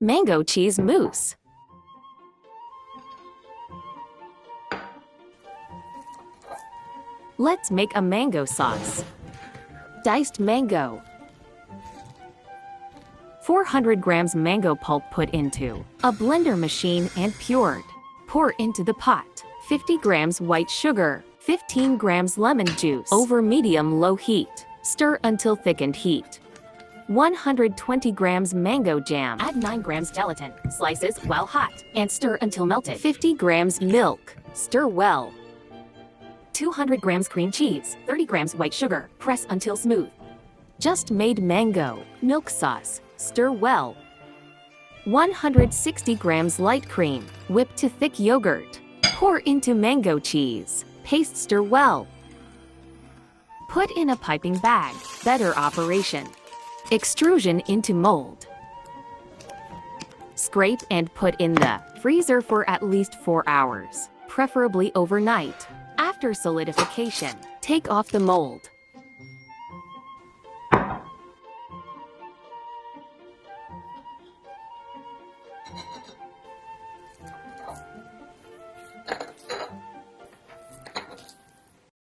Mango cheese mousse. Let's make a mango sauce. Diced mango. 400 grams mango pulp put into a blender machine and pured. Pour into the pot. 50 grams white sugar. 15 grams lemon juice over medium-low heat. Stir until thickened heat. 120 grams mango jam. Add 9 grams gelatin. Slices while hot and stir until melted. 50 grams milk. Stir well. 200 grams cream cheese. 30 grams white sugar. Press until smooth. Just made mango. Milk sauce. Stir well. 160 grams light cream. Whip to thick yogurt. Pour into mango cheese. Paste stir well. Put in a piping bag. Better operation. Extrusion into mold. Scrape and put in the freezer for at least 4 hours, preferably overnight. After solidification, take off the mold.